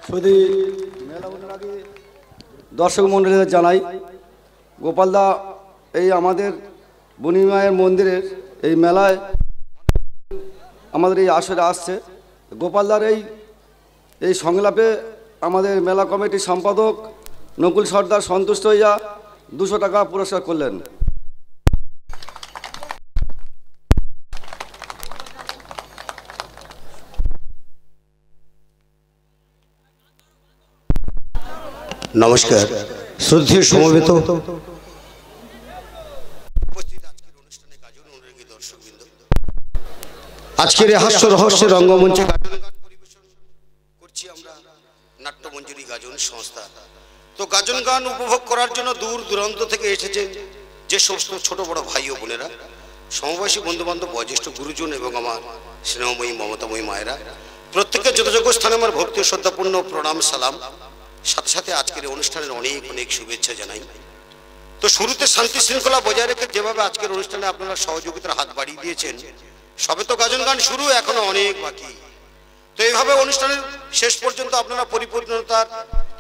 শুধু মেলা আগে দর্শক মণ্ডলীদের জানাই, গোপালদা এই আমাদের বুনিমায়ের মন্দিরের এই মেলায় আমাদের এই আসরে আসছে। গোপালদার এই সংলাপে আমাদের মেলা কমিটির সম্পাদক নকুল সর্দার সন্তুষ্ট হইয়া 200 টাকা পুরস্কার করলেন। নমস্কার শ্রদ্ধেয় সমবেত আজকের হাস্য রহস্যের রঙ্গমঞ্চে পরিবেশন করছি আমরা নাট্যমঞ্জুরি গাজন সংস্থা। তো গাজন গান উপভোগ করার জন্য দূর দূরান্ত থেকে এসেছেন যে সমস্ত ছোট বড় ভাই ও বোনেরা, সমবয়সী বন্ধু বান্ধব, বয়োজ্যেষ্ঠ গুরুজন এবং আমার স্নেহময়ী মমতাময়ী মায়েরা, প্রত্যেকের যথাযোগ্য স্থানে আমার ভক্তি ও শ্রদ্ধাপূর্ণ প্রণাম সালাম, সাথে সাথে আজকের অনুষ্ঠানের অনেক অনেক শুভেচ্ছা জানাই। তো শুরুতে শান্তি শৃঙ্খলা বজায় রেখে যেভাবে আজকের অনুষ্ঠানে আপনারা সহযোগিতার হাত বাড়িয়ে দিয়েছেন, সবে তো গাজন গান শুরু, এখনো অনেক বাকি। তো এইভাবে অনুষ্ঠানের শেষ পর্যন্ত আপনারা পরিপূর্ণতার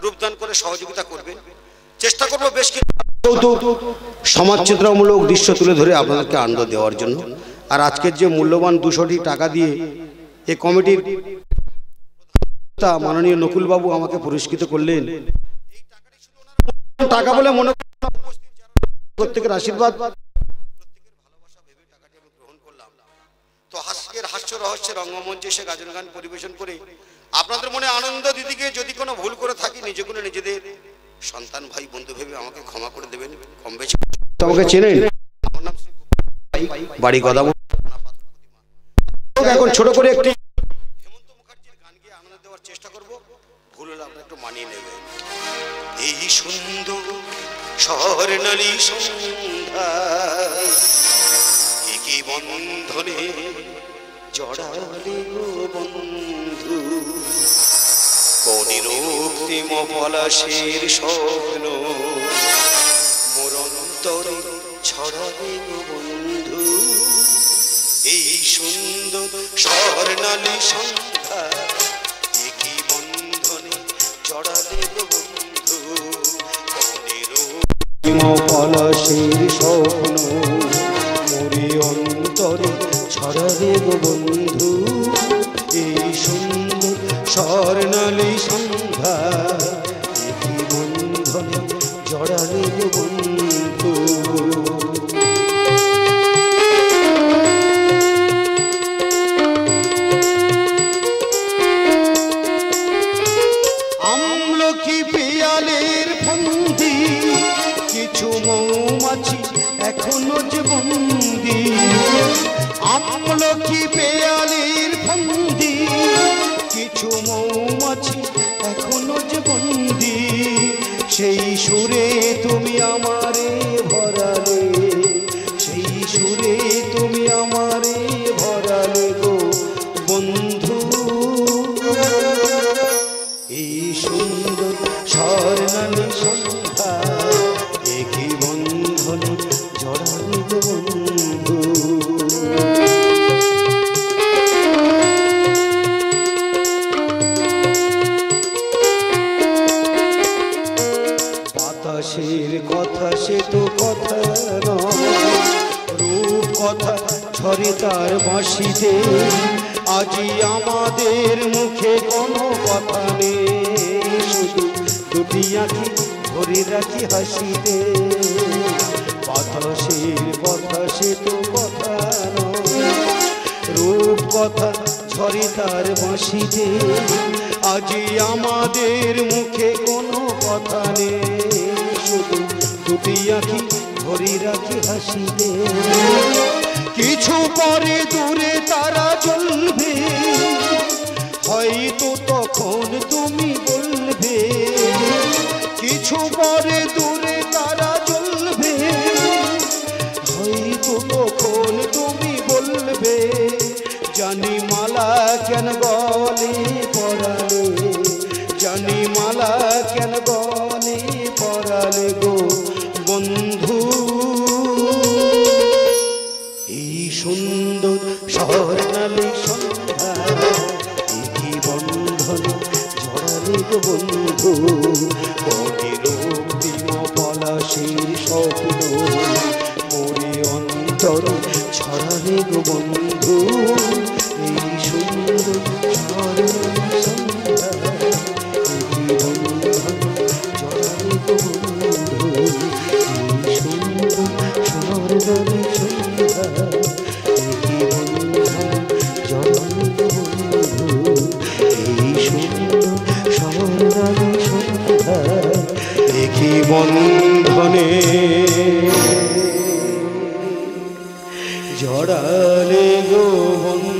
রূপদান করে সহযোগিতা করবেন। চেষ্টা করবো বেশ কিছু সমাজচিত্রমূলক দৃশ্য তুলে ধরে আপনাদেরকে আনন্দ দেওয়ার জন্য। আর আজকের যে মূল্যবান 200টি টাকা দিয়ে এই কমিটির মাননীয় নকুলবাবু আমাকে পুরস্কৃত করলেন, টাকা বলে মনে প্রত্যেকের আশীর্বাদ, প্রত্যেকের ভালোবাসা ভেবে টাকাটি আমি গ্রহণ করলাম। তো আজকের হাস্য রহস্যের রঙ্গমঞ্চে এসে গাজন গান পরিবেশন করে আপনাদের মনে আনন্দ দিতে গিয়ে যদি কোনো ভুল করে থাকি, নিজেগুলো নিজেদের সন্তান ভাই বন্ধু ভেবে আমাকে ক্ষমা করে দেবেন। কম বেশি আমাকে চেনেন, আমার নাম বাড়ি গদাম। এখন ছোট করে একটি হেমন্ত মুখার্জির গান গিয়ে আনন্দ দেওয়ার চেষ্টা করব, ভুল হলে আপনারা একটু মানিয়ে নেবেন। এই সুন্দর স্বর্ণালী সন্ধ্যা কি বন্ধনে জড়ালে গো বন্ধু, কনিরক্তিম পলাশের স্বপ্ন মোর অন্তরে ছড়ালে গো বন্ধু। এই সুন্দর স্বর্ণালী সন্ধ্যা কি বন্ধনে জড়ালে গো বন্ধু, কনিরক্তিম পলাশের স্বপ্ন মোরে অন্তরে ছড়ালে গো বন্ধু। এই সুন্দর স্বর্ণালী সন্ধ্যা কি বন্ধনে জড়ালে গো বন্ধু। আমলকি পিয়ালের ফন্দি কিছু মৌমাছি এখনো যে বন্দি, আমলকি পেয়ালের ফন্দি কিছু মৌমাছি এখনো যে বন্দি। সেই সুরে তুমি আমারে ভরালে, সেই সুরে তুমি আমারে ভরালে গো বন্ধু। এই সুন্দর স্বর্ণালী সন্ধ্যা কি বন্ধনে জড়ালে গো বন্ধু। বাতাসের কথা সে তো কথা নয়, রূপ কথা ঝরে তার বাঁশিতে, আজি আমাদের মুখে কোনো কথা নেই, শুধু দুটি আঁখি ভরে রাখি হাসিতে। বাতাসের কথা সে তো কথা নয়, রূপ কথা ঝরে তার বাঁশিতে, আজি আমাদের মুখে কোনো কথা নেই, শুধু দুটি আঁখি ভরে রাখি হাসিতে। কিছু পরে দূরে তারা জ্বলবে, হয়তো তখন তুমি বলবে, কিছু পরে দূরে তারা জ্বলবে, হয়তো তখন তুমি বলবে, জানি মালা কেন গলে পরালে, জানি মালা কেন গলে পরালে গো বন্ধু। এই সুন্দর স্বর্ণালী সন্ধ্যা কি বন্ধনে জড়ালে গো গো বন্ধু পথের অন্তিম পলাশের স্বপ্ন মোরে অন্তর ছড়ালে গো বন্ধু এই সুন্দর স্বর্ণালী সন্ধ্যা এই বন্ধন জড়ালে গো বন্ধু এই সুন্দর স্বর্ণালী সন্ধ্যা এই বন্ধন জড়ালে গো বন্ধু এই সুন্দর স্বর্ণালী সন্ধ্যা দেখি বন্ধনে জড়ালে গো বন্ধু।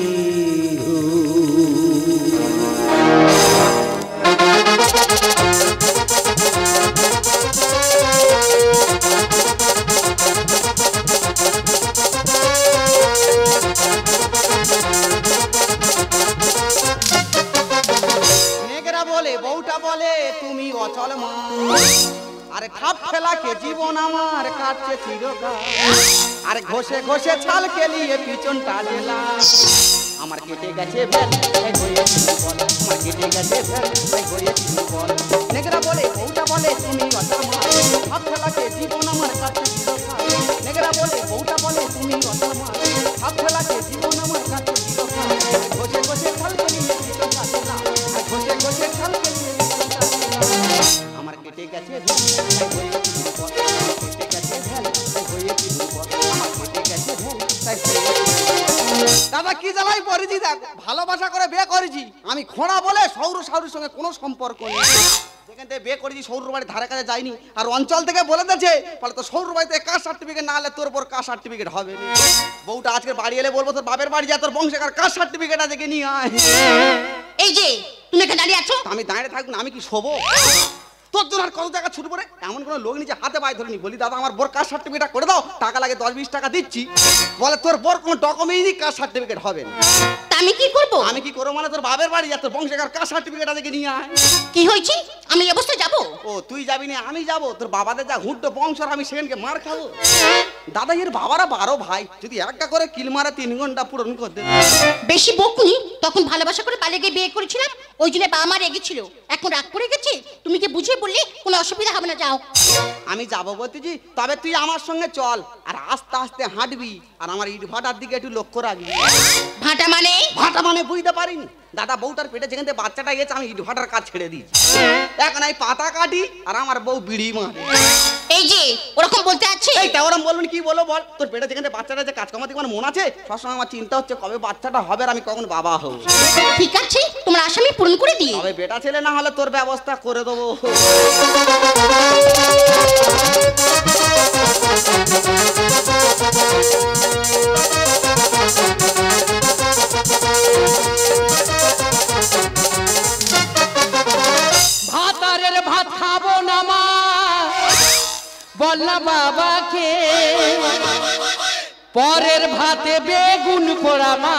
মেঘরা বলে বউটা বলে তুমি অচল মা আরে খাপ ফেলাকে জীবন আমার কাটছে চিরকাল আরে ঘষে ঘষে ছাল কেলিয়ে পিছনটা জেলা আমার কেটে গেছে ভেল এই হয়েছি বল আমার কেটে গেছে ভেল এই হয়েছি বল মেঘরা বলে বউটা বলে তুমি অচল মা খাপ ফেলাকে জীবন আমার কাটছে চিরকাল মেঘরা বলে বউটা বলে তুমি অচল মা খাপ ফেলাকে জীবন আমার কাটছে চিরকাল ঘষে ঘষে ছাল কেলিয়ে পিছনটা জেলা আর ঘষে ঘষে ছাল কেলিয়ে পিছনটা জেলা আমার কেটে গেছে ভেল এই হয়েছি বল কেটে গেছে ভেল এই হয়েছি বল আমার কেটে গেছে ভেল তাই দাদা কি জ্বালাই পড়েছি দেখ ভালোবাসা করে বিয়ে করেছি আমি খোঁড়া বলে সৌর সাউরির সঙ্গে কোনো সম্পর্ক নেই যেখান থেকে বিয়ে করেছি সৌর বাড়ির ধারে কাছে যাইনি আর অঞ্চল থেকে বলে দিয়েছে বলে তো সৌর বাড়িতে কাস্ট সার্টিফিকেট না হলে তোর উপর কাস্ট সার্টিফিকেট হবে না বউটা আজকে বাড়ি এলে বলবো তোর বাপের বাড়ি যা তোর বংশকার কাস্ট সার্টিফিকেট আছে কি নিয়ে আয় এই যে তুমি এখানে দাঁড়িয়ে আছো আমি দাঁড়িয়ে থাকবো না আমি কি শোবো তোর জন্য আর কত টাকা ছুট পড়ে এমন কোনো লোক নিজে হাতে পায়ে ধরেনি বলি দাদা আমার বোর কাস্ট সার্টিফিকেট করে দাও টাকা লাগে 10-20 টাকা দিচ্ছি বলে তোর বোর কোনো ডকুমেন্টই কাস্ট সার্টিফিকেট হবে না তা আমি কি করব আমি কি করবো মানে তোর বাপের বাড়ি যা তোর বংশকার কাস্ট সার্টিফিকেট আছে কি নিয়ে আয় কি হয়েছে আমি এই অবস্থায় যাব ও তুই যাবি না আমি যাব তোর বাবাদের যা হুড্ডো বংশ আর আমি সেখানকে মার খাবো দাদা এর বাবারা 12 ভাই যদি একটা করে কিল মারা 3 ঘন্টা পূরণ করে দেবে বেশি বকুনি তখন ভালোবাসা করে পালিয়ে গিয়ে বিয়ে করেছিলাম ওই জন্য বাবা মা রেগেছিল এখন রাগ করে গেছে তুমি কি বুঝিয়ে বললে কোনো অসুবিধা হবে না যাও আমি যাবো বলতেছি তবে তুই আমার সঙ্গে চল আর আস্তে আস্তে হাঁটবি আর আমার ইট ভাটার দিকে একটু লক্ষ্য রাখবি ভাটা মানে ভাটা মানে বুঝতে পারিনি দাদা বউটার পেটে যেখান থেকে বাচ্চাটা গেছে আমি ইট ভাটার কাজ ছেড়ে দিয়েছি এখন এই পাতা কাটি আর আমার বউ বিড়ি মারে এই যে ওরকম বলতে আছে এইটা ওরম বলবেন কি বলো বল তোর পেটে যেখানে বাচ্চাটা যে কাজ কামাতে আমার মনে আছে সবসময় আমার চিন্তা হচ্ছে কবে বাচ্চাটা হবে আর আমি কখন বাবা হব ঠিক আছে তোমার আসামি পূরণ করে দিয়ে তবে বেটা ছেলে না হলে তোর ব্যবস্থা করে দেবো ভাতারের ভাত খাবো না মা বল না বাবাকে পরের ভাতে বেগুন পোড়া মা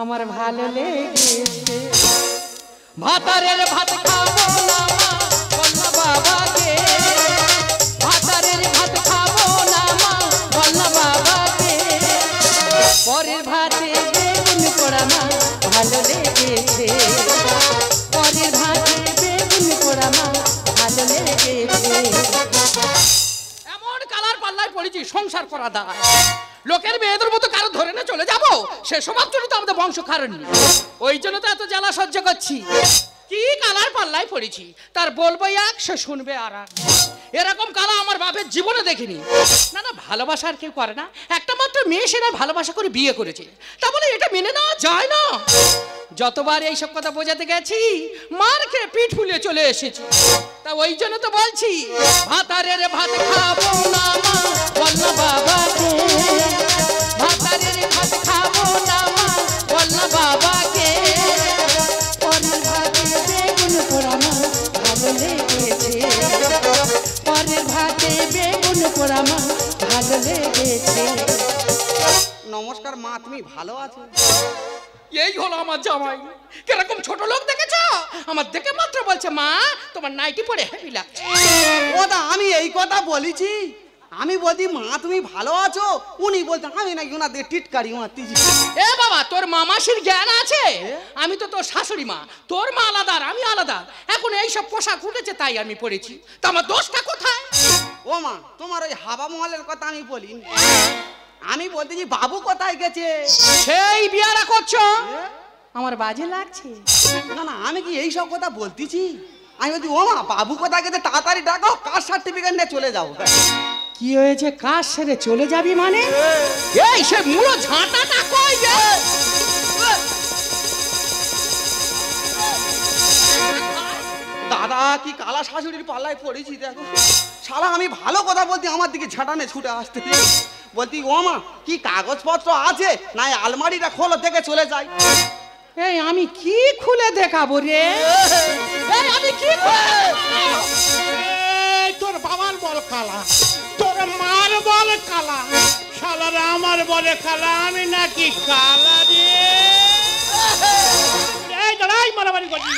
আমার ভালো লেগেছে ভাতারের ভাত খাবো না মা বল না বাবাকে ভাতারের ভাত খাবো না মা বল না বাবাকে পরের ভাতে বেগুন পোড়া মা ভালো লেগেছে পরের ভাতে বেগুন পোড়া মা ভালো লেগেছে এমন কালার পাল্লায় পড়েছি সংসার করা দায় লোকের মেয়েদের মতো কারো ধরে না চলে যাবো সে সবার জন্য তো আমাদের বংশ কারণ ওই জন্য তো এত জ্বালা সহ্য করছি কি কালার পাল্লায় পড়েছি তার বলবো এক সে শুনবে আর এরকম কালা আমার বাপের জীবনে দেখিনি না না ভালোবাসা আর কেউ করে না একটা মাত্র মেয়ে সেরা ভালোবাসা করে বিয়ে করেছে তা বলে এটা মেনে নেওয়া যায় না যতবার এইসব কথা বোঝাতে গেছি মার খেয়ে পিঠ ফুলিয়ে চলে এসেছি তা ওই জন্য তো বলছি ভাতারের ভাত খাবো না মা বল না বাবাকে ভাতারের ভাত খাবো না মা বল না বাবাকে পরের ভাতে বেগুন পোড়া মা ভালো লেগেছে পরের ভাতে বেগুন পোড়া মা ভালো লেগেছে নমস্কার মা তুমি ভালো আছো এই হলো আমার জামাই কিরকম ছোট লোক দেখেছ আমার দেখে মাত্র বলছে মা তোমার নাইটি পরে হেভি লাগছে ও দা আমি এই কথা বলেছি আমি বলছি মা তুমি ভালো আছো, উনি বলতে আমি নাকি ওনাদের টিটকারি মারতেছি। এ বাবা, তোর মামাসির জ্ঞান আছে? আমি তো তোর শাশুড়ি মা, তোর মা আলাদা আর আমি আলাদা। এখন এইসব পোশাক উঠেছে তাই আমি পরেছি, তা আমার দোষটা কোথায়? ও মা, তোমার ওই হাবা মহলের কথা আমি বলিনি, আমি বলতেছি বাবু কোথায় গেছে? সেই বিয়ারা করছো, আমার বাজে লাগছে। না না, আমি কি এইসব কথা বলতেছি? আমি বলছি ও মা, বাবু কোথায় গেছে, তাড়াতাড়ি ডাকো, কাস্ট সার্টিফিকেট নিয়ে চলে যাও। কি হয়েছে, কাজ সেরে চলে যাবি মানে? এই সে মুড়ো ঝাঁটাটা কই গে? দাদা কি কালা শাশুড়ির পাল্লায় পড়েছি দেখো। শালা আমি ভালো কথা বলতে আমার দিকে ঝাঁটানে ছুটে আসতে। বলতি ও মা, কি কাগজপত্র আছে না আলমারিটা খোলো, দেখে চলে যাই। এই আমি কি খুলে দেখাবো রে? এই আমি কি তোর বাবার বল কালা, তোর মার বল কালা, শালারা আমার বলে কালা, আমি নাকি কালা রে? এই দাঁড়াই মারামারি করছি।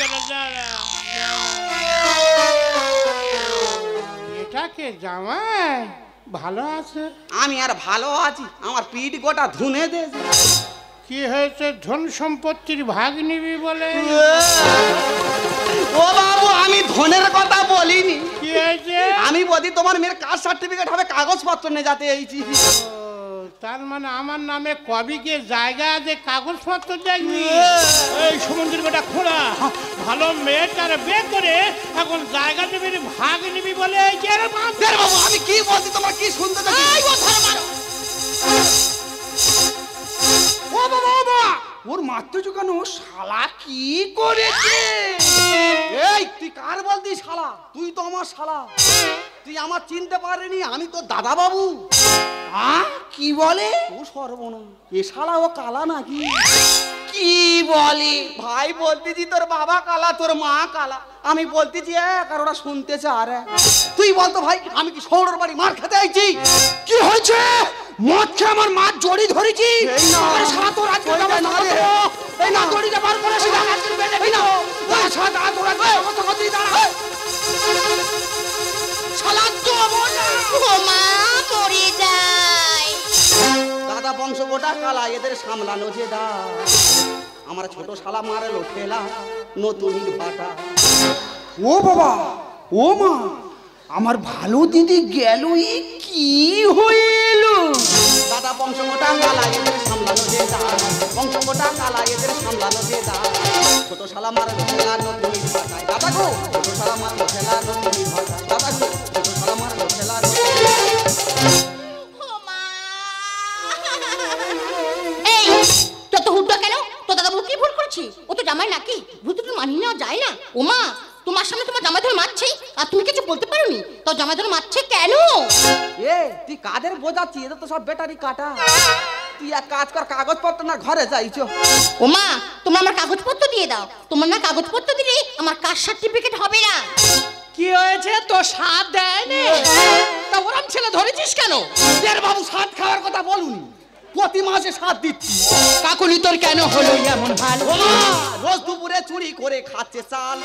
এটাকে জামাই ভালো আছে? আমি আর ভালো আছি, আমার পিঠ গোটা ধুনে দে। কি হয়েছে, ধন সম্পত্তির ভাগ নিবি বলে? ও বাবু, আমি ধনের কথা বলিনি। কি হয়েছে? আমি বলি তোমার মেয়ের কাস্ট সার্টিফিকেট হবে, কাগজপত্র নিয়ে যেতে এইছি। তার মানে আমার নামে কবিকে জায়গা আছে, কাগজপত্র দেখবি? এই সমুদ্রের বেটা খোঁড়া, ভালো মেয়েটার বিয়ে করে এখন জায়গা দেবে, ভাগ নিবি বলে? বাবু আমি কি বলছি তোমার কি শুনতে চাই? ও বাবা, ও বাবা, ওর মারতেছো কেন? শালা কি করেছে? এই তুই কার বলতি শালা? তুই তো আমার শালা, তুই আমার চিনতে পারিনি, আমি তো দাদা বাবু। কি বলে? ও সর্বনাশ, এ শালা ও কালা নাকি? কি বলে? ভাই বলতেছি তোর বাবা কালা, তোর মা কালা। আমি বলতেছি এক, আর ওরা শুনতেছে আর এক। তুই বলতো ভাই, আমি কি সৌরর বাড়ি মার খেতে আইছি? কি হয়েছে? মদ খেয়ে আমার মার জড়ি ধরেছি। এই না শালা, তোর আজকে এই না জড়িটা বার করে সেটা এই না ওই শালা তোর আজকে কত কত দাঁড়া শালা তো বলা ও মা মরে যায়। দাদা বংশ গোটা কালা, এদের সামলানো যে দা। আমার ছোট শালা মারলো ঠেলা, নতুন ভাটা। ও বাবা, ও মা, আমার ভালো দিদি গেল, কি হইল? দাদা বংশ গোটা কালা, এদের সামলানো যে দা। বংশ গোটা কালা, এদের সামলানো যে দা। ছোট শালা মারলো ঠেলা, নতুন ভাটায়। দাদা গো, ছোট শালা মারলো ঠেলা, নতুন ভাটায়। দাদা গো, ছোট শালা মারলো ঠেলা, এই তোর তো হুড্ডা কেন? তোর দাদা কি ভুল করছি? ও তো জামাই নাকি, ভুল তো মানিয়ে নেওয়া যায় না। ও মা, তোমার সামনে তোমার জামাই ধরে মারছে আর তুমি কিছু বলতে পারোনি? তোর জামাই ধরে মারছে কেন? এ তুই কাদের বোঝাচ্ছি? এটা তো সব ব্যাটারি কাটা। তুই এক কাজ কর, কাগজপত্র না ঘরে যাইছো। ও মা, তোমরা আমার কাগজপত্র দিয়ে দাও। তোমার না কাগজপত্র দিলে আমার কাস্ট সার্টিফিকেট হবে না। কি হয়েছে, তোর স্বাদ দেয় না? তা ওরম ছেলে ধরেছিস কেন? দের বাবু সাত খাওয়ার কথা বলুন, প্রতি মাসে সাত দিচ্ছি। কাকুলি তোর কেন হলো এমন হাল? ও মা, রোজ দুপুরে চুরি করে খাচ্ছে চাল।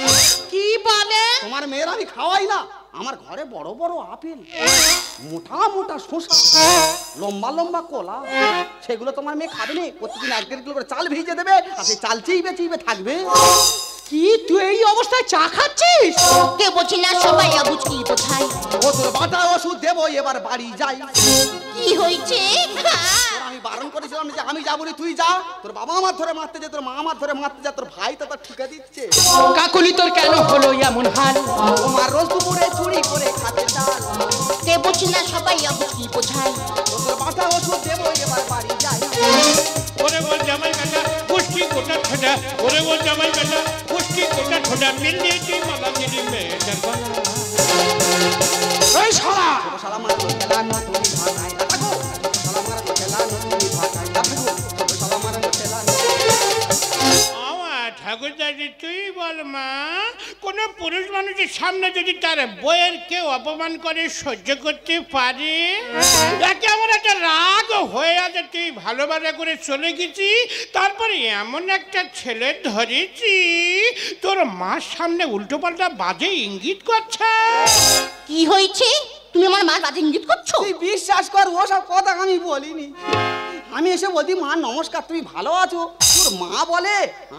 কি বলে? তোমার মেয়ের আমি খাওয়াই না। আমার ঘরে বড় বড় আপেল, মোটা মোটা শসা, লম্বা লম্বা কলা, সেগুলো তোমার মেয়ে খাবে না। প্রতিদিন 1-1.5 কিলো করে চাল ভিজে দেবে, আর সেই চাল চিইবে চিইবে থাকবে। কি তুই এই অবস্থায় চা খাচ্ছিস? কে বলছি না, সবাই আবুজ কি বোঝাই। ও তোর বাটা ওষুধ দেবো, এবার বাড়ি যাই। কি হয়েছে? আমি বারণ করেছিলাম যে আমি যাবো না, তুই যা। তোর বাবা আমার ধরে মারতে যায়, তোর মা আমার ধরে মারতে যায়, তোর ভাই তো তার ঠিকা দিচ্ছে। কাকুলি তোর কেন হলো এমন হাল? তোমার রোজ দুপুরে চুরি করে খাতে চাল। কে বলছি না, সবাই আবুজ কি বোঝাই। তোর বাটা ওষুধ দেবো, এবার বাড়ি যাই। ওরে বল জামাই বেটা পুষ্টি গোটা ঠোঁটা, ওরে বল জামাই বেটা পুষ্টি গোটা ঠোঁটা, মিলিয়ে তুই মালা দিলি মেয়েটার গলা। এই শালা, ছোট শালা মারলো ঠেলা, নতুন ভাটায়। দেখো, ছোট শালা মারলো ঠেলা, নতুন ভাটায়। দেখো, ছোট শালা মারলো ঠেলা। আমার ঠাকুরদাদি তুই বল মা, কোন পুরুষ মানুষের সামনে যদি তার বইয়ের কেউ অপমান করে সহ্য করতে পারে? একে আমার একটা রাগ হয়ে আছে, তুই ভালোবাসা করে চলে গেছি, তারপরে এমন একটা ছেলে ধরেছি তোর মার সামনে উল্টো পাল্টা বাজে ইঙ্গিত করছে। কি হয়েছে? তুমি আমার মা বাজে ইঙ্গিত করছো? তুই বিশ্বাস কর, ও সব কথা আমি বলিনি। আমি এসে বলছি মা নমস্কার, তুমি ভালো আছো? তোর মা বলে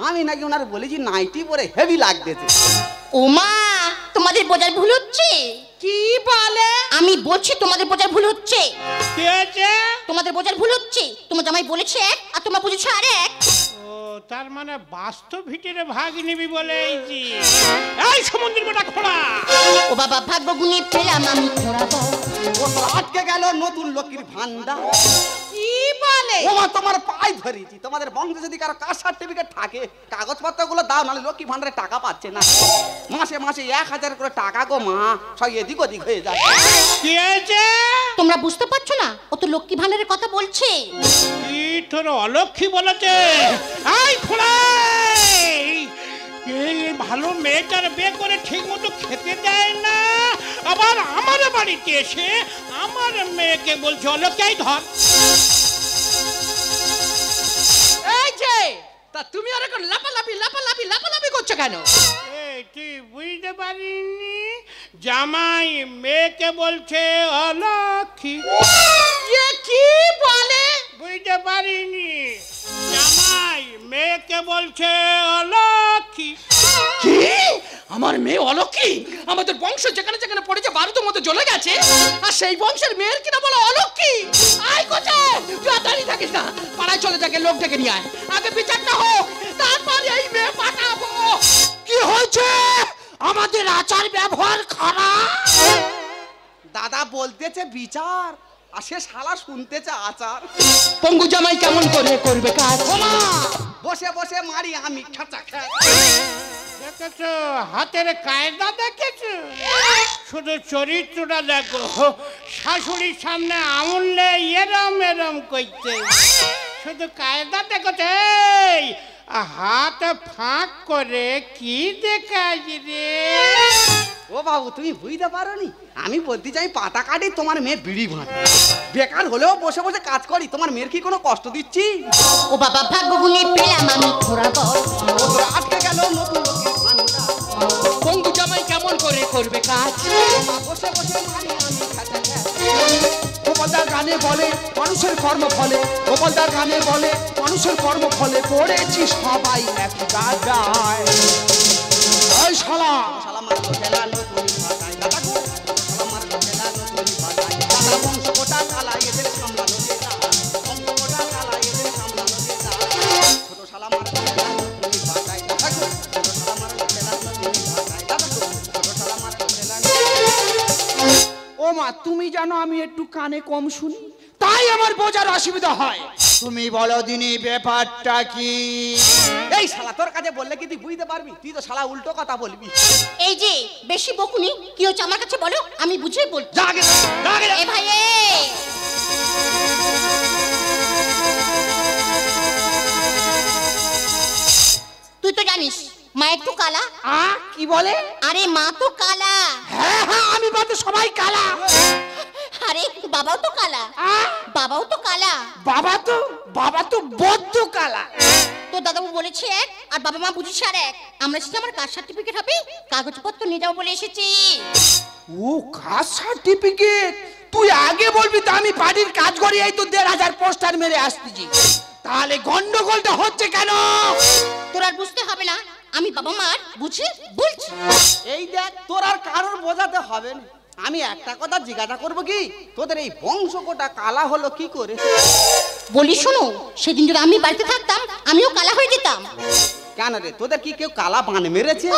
আমি নাকি ওনার বলেছি নাইটি পরে হেভি লাগতেছে। ও মা, তোমাদের বোঝার ভুল হচ্ছে। কি বলে? আমি বলছি তোমাদের বোঝার ভুল হচ্ছে। কি হয়েছে? তোমাদের বোঝার ভুল হচ্ছে। তোমার জামাই বলেছে এক আর তোমরা বুঝেছো আর এক। ও তার মানে বাস্তব ভিতরে ভাগ নিবি বলে এইছি। এই সমুদ্রের মোটা খোড়া, ও বাবা ভাগ্য গুনে পেলাম আমি খোঁড়াবো। ও তো আটকে গেল নতুন লক্ষ্মীর ভান্ডার। কি বলে? ও মা তোমার পায়ে ধরেছি, তোমাদের বংশে যদি কারো কাস্ট সার্টিফিকেট থাকে কাগজপত্রগুলো দাও, নাহলে লক্ষ্মী ভান্ডারে টাকা পাচ্ছে না। মাসে মাসে 1000 করে টাকা গো মা, সব এদিক ওদিক হয়ে যায়। কি হয়েছে? তোমরা বুঝতে পারছো না, ও তো লক্ষ্মী ভান্ডারের কথা বলছে। কি তোর অলক্ষী বলেছে? এই খোড়া, এই ভালো মেয়েটার বিয়ে করে ঠিক মতো খেতে দেয় না, আবার আমার বাড়িতে এসে আমার মেয়েকে বলছে অলক্ষী। ধর এই যে, তা তুমি আর এখন লাপালাপি করছো কেন? এই তুই বুঝতে পারিনি? জামাই মেয়েকে বলছে অলক্ষী। এ কি বলে? বুঝতে পারিনি? জামাই মেয়েকে বলছে অলক্ষী। কি? আমার মেয়ে অলক্ষী? আমাদের বংশ যেখানে যেখানে পড়েছে ভারতের মধ্যে জ্বলে গেছে, আর সেই বংশের মেয়ের কিনা বলো অলক্ষী? আয় কোথায়? তুই আর দাঁড়িয়ে থাকিস না, পাড়ায় চলে যাকে লোক ডেকে নিয়ে আয়। আগে বিচারটা হোক, তারপর এই মেয়ে পাঠাবো। কি হয়েছে? আমাদের আচার ব্যবহার খারাপ। দাদা বলতেছে বিচার, আর সে শালা শুনতেছে আচার। পঙ্গু জামাই কেমন করে করবে কাজ? ওমা বসে বসে মারি আমি খাঁচা খা। দেখেছো হাতের কায়দা, দেখেছো? শুধু চরিত্রটা দেখো, শাশুড়ির সামনে আমুললে এরম এরম করতে, শুধু কায়দা দেখেছো। এই হাত ফাঁক করে কি দেখাস রে? ও বাবু তুমি বুঝতে পারোনি, আমি বলতে চাই পাতা কাটি, তোমার মেয়ে বিড়ি ভাঁড়। বেকার হলেও বসে বসে কাজ করি, তোমার মেয়ের কি কোনো কষ্ট দিচ্ছি? ও বাবা ভাগ্য গুনে পেলাম আমি খোঁড়াবো। ও তো আটকে গেল নতুন লক্ষ্মীর ভান্ডার। পঙ্গু জামাই কেমন করে করবে কাজ? বসে বসে মারি আমি খাঁচা খা। গোপালদার গানে বলে মানুষের কর্ম ফলে, গোপালদার গানে বলে মানুষের কর্ম ফলে, পড়েছি সবাই এক গাদায়। এই শালা, শালা মার খেলা নতুন ভাষায় দাদা গো, শালা মার খেলা নতুন ভাষায় দাদা। বংশ গোটা কালা এদের সামলানো যে না, বংশ গোটা কালা এদের সামলানো যে না। ছোট শালা মার খেলা নতুন ভাষায় দাদা গো, ছোট শালা মার খেলা নতুন ভাষায় দাদা গো, ছোট শালা মার খেলা। ও মা তুমি জানো আমি একটু কানে কম শুনি, তাই আমার বোঝার অসুবিধা হয়। তুমি বলো দিনি ব্যাপারটা কি? এই শালা তোর কাছে বললে কি তুই বুঝতে পারবি? তুই তো শালা উল্টো কথা বলবি। এই যে বেশি বকুনি, কি হচ্ছে আমার কাছে বলো, আমি বুঝিয়ে বলছি। যা আগে যা আগে। এ ভাই এ, তুই তো জানিস মা একটু কালা। কি বলে? আরে মা তো কালা। হ্যাঁ হ্যাঁ আমি বাদে সবাই কালা। আরে বাবাও তো কালা। বাবাও তো কালা। বাবা তো বদ্ধ কালা। তো দাদাবু বলেছে এক, আর বাবা মা বুঝেছে আর এক। আমরা এসেছি আমার কাস্ট সার্টিফিকেট হবে, কাগজপত্র নিয়ে যাবো বলে এসেছি। ও কাস্ট সার্টিফিকেট? তুই আগে বলবি তো আমি বাড়ির কাজ করি, এই তো 1500 পোস্টার মেরে আসতেছি। তাহলে গন্ডগোলটা হচ্ছে কেন? তোর আর বুঝতে হবে না, আমি বাবা মার বুঝে বলছি। এই দেখ তোর আর কারোর বোঝাতে হবে না। আমি একটা কথা জিজ্ঞাসা করবো কি, তোদের এই বংশ গোটা কালা হলো কি করে? বলি শোনো, সেদিন যদি আমি বাড়িতে থাকতাম আমিও কালা হয়ে যেতাম। কেন রে, তোদের কি কেউ কালা বান মেরেছে?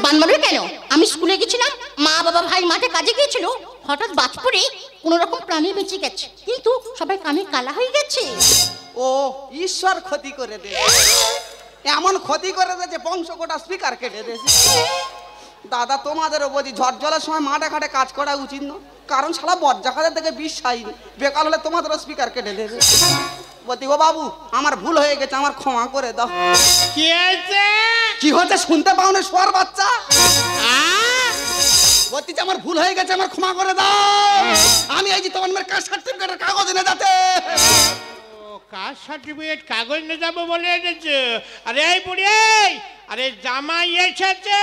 বান মারবে কেন? আমি স্কুলে গেছিলাম, মা বাবা ভাই মাঠে কাজে গিয়েছিল, হঠাৎ বাজ পড়ে কোনো রকম প্রাণী বেঁচে গেছে, কিন্তু সবাই কানে কালা হয়ে গেছে। ও ঈশ্বর ক্ষতি করে দে, এমন ক্ষতি করে দে যে বংশ গোটা স্পিকার কেটে দিয়েছে। দাদা তোমাদেরও বলছি ঝড় জলের সময় মাঠে ঘাটে কাজ করা উচিত না, কারণ শালা বজ্জাখাদের থেকে বিশ্বাসী বেকার হলে তোমাদেরও স্পিকার কেটে দেবে। বলছি ও বাবু আমার ভুল হয়ে গেছে, আমার ক্ষমা করে দাও। কি হয়েছে? কি হচ্ছে শুনতে পাও না শোয়ার বাচ্চা? বলছি যে আমার ভুল হয়ে গেছে, আমার ক্ষমা করে দাও। আমি এই যে তোমার কাস্ট সার্টিফিকেটের কাগজ এনে যাতে। কাস্ট সার্টিফিকেট কাগজ নিয়ে যাবো বলে এনেছে? আরে এই বুড়ি, আরে জামাই এসেছে,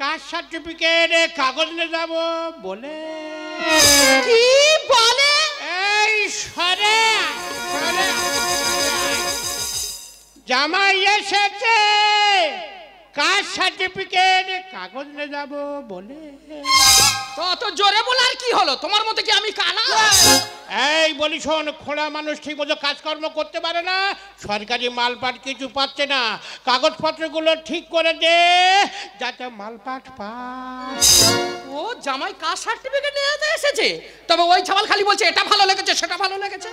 কাস্ট সার্টিফিকেট কাগজ নিয়ে যাবো বলে কি বলে? এই সরে সরে জামাই এসেছে, কাস্ট সার্টিফিকেট কাগজ নিয়ে যাবো বলে। তো জোরে বলে আর কি হলো? তোমার মতো কি আমি কানা? এই বলি শোন, খোড়া মানুষ ঠিক মতো কাজকর্ম করতে পারে না, সরকারি মালপাট কিছু পাচ্ছে না, কাগজপত্রগুলো ঠিক করে দে যাতে মালপাট পায়। ও জামাই কাস্ট সার্টিফিকেট নিয়ে এসেছে, তবে ওই ছাওয়াল খালি বলছে এটা ভালো লেগেছে সেটা ভালো লেগেছে।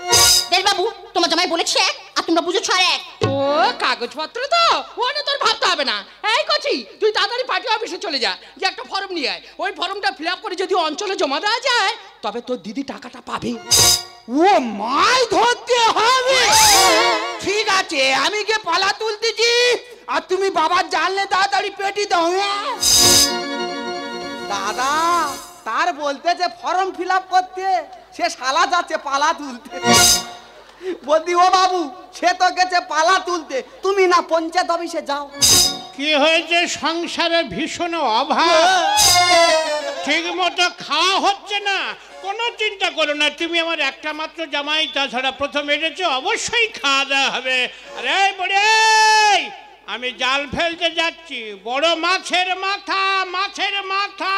দেখ বাবু, তোমার জামাই বলেছে এক আর তোমরা বুঝেছো আর এক। ও কাগজপত্র তো ওটা তোর ভাবতে হবে না। এই কচি, তুই তাড়াতাড়ি পার্টি অফিসে চলে যা, যে একটা ফর্ম নিয়ে আয়। ওই ফর্মটা ফিল আপ করে যদি অঞ্চলে জমা দেওয়া যায় তবে তোর দিদি টাকাটা পাবে। ও মাই ধরতে হবে। ঠিক আছে, আমি কে পালা তুলতেছি আর তুমি বাবার জানলে তাড়াতাড়ি পেটি দাও। দাদা তার বলতে যে ফর্ম ফিল আপ করতে, সে শালা যাচ্ছে পালা তুলতে। বলদি ও বাবু, সে তো গেছে পালা তুলতে, তুমি না পঞ্চায়েত অফিসে যাও। কি হয়েছে, সংসারে ভীষণ অভাব, ঠিক মতো খাওয়া হচ্ছে না। কোনো চিন্তা করো না, তুমি আমার একটা মাত্র জামাই, তাছাড়া প্রথম এসেছে, অবশ্যই খাওয়া দাওয়া হবে। আরে বড়ে, আমি জাল ফেলতে যাচ্ছি, বড় মাছের মাথা, মাছের মাথা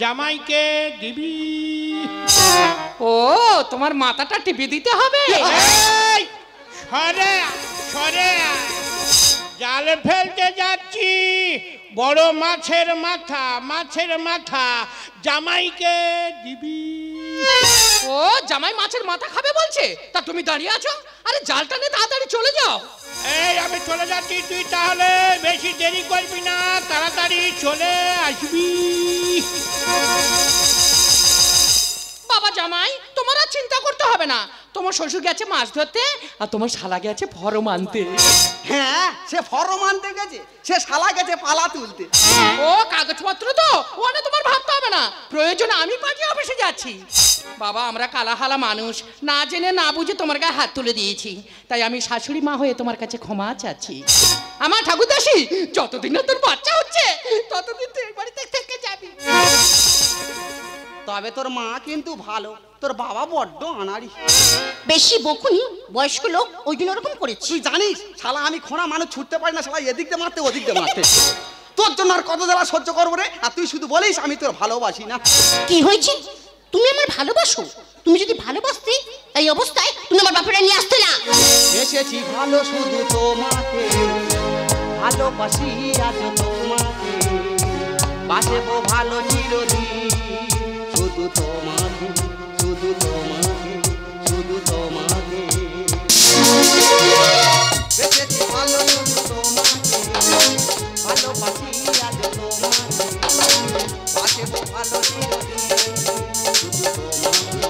জামাইকে দিবি। ও তোমার মাথাটা টিপে দিতে হবে। এই, সরে সরে জাল ফেলতে যাচ্ছি, বড় মাছের মাথা, মাছের মাথা জামাইকে দিবি। ও জামাই মাছের মাথা খাবে বলছে, তা তুমি দাঁড়িয়ে আছো? আরে জালটা নিয়ে তাড়াতাড়ি চলে যাও। এই আমি চলে যাচ্ছি, তুই তাহলে বেশি দেরি করবি না, তাড়াতাড়ি চলে আসবি। বাবা জামাই, তোমার আর চিন্তা করতে হবে না, তোমার শ্বশুর গেছে মাছ ধরতে আর তোমার শালা গেছে ফরম আনতে। হ্যাঁ, সে ফর্ম আনতে গেছে, সে শালা গেছে পালা তুলতে। ও কাগজপত্র তো ওটা তোমার ভাবতে হবে না, প্রয়োজনে আমি পার্টি অফিসে যাচ্ছি। বাবা আমরা কালাহালা মানুষ, না জেনে না বুঝে তোমার গায়ে হাত তুলে দিয়েছি, তাই আমি শাশুড়ি মা হয়ে তোমার কাছে ক্ষমা চাচ্ছি। আমার ঠাকুরদাসী, যতদিন না তোর বাচ্চা হচ্ছে ততদিন তুই এই বাড়িতে থেকে যাবি। তবে তোর মা কিন্তু ভালো, তোর বাবা বড্ড আনাড়ি। বেশি বকুনি, বয়স্ক লোক, ওই জন্য ওরকম করেছি। তুই জানিস শালা আমি খোঁড়া মানুষ ছুটতে পারি না, শালা এদিক দিয়ে মারতে ওদিক দিয়ে মারতে। তোর জন্য আর কত জ্বালা সহ্য করবো রে, আর তুই শুধু বলিস আমি তোর ভালোবাসি না। কি হয়েছে? তুমি আমার ভালোবাসো, তুমি যদি ভালোবাসতে এই অবস্থায় তুমি আমার বাপেরা নিয়ে আসতে না। এসেছি ভালো শুধু তোমাকে, ভালোবাসি আজ তোমাকে, বাসবো ভালো চিরদিন, শুধু তোমাকে, শুধু তোমাকে, শুধু তোমাকে। এসেছি ভালো শুধু তোমাকে, ভালোবাসি আজ তোমাকে, বাসবো ভালো চিরদিন, শুধু তোমাকে,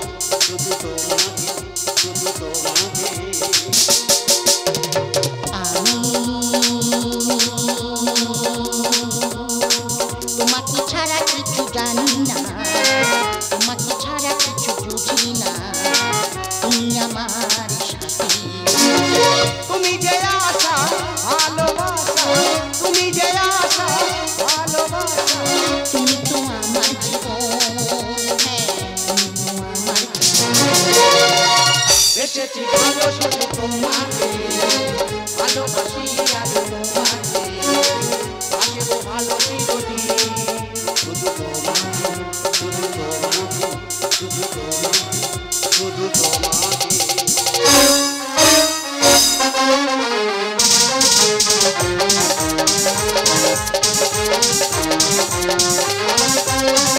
শুধু তোমাকে, শুধু তোমাকে। তোমাকে ছাড়া কিছু জানি না, তোমাকে ছাড়া কিছু বুঝি না, তুমি আমার সাথী। তুমি যে আশা ভালোবাসা, তুমি যে আশা ভালোবাসা, তুমি তো আমার জীবন, হ্যাঁ তুমি তো আমার জীবন। এসেছি ভালো শুধু তোমাকে, ভালোবাসি আজ তোমাকে।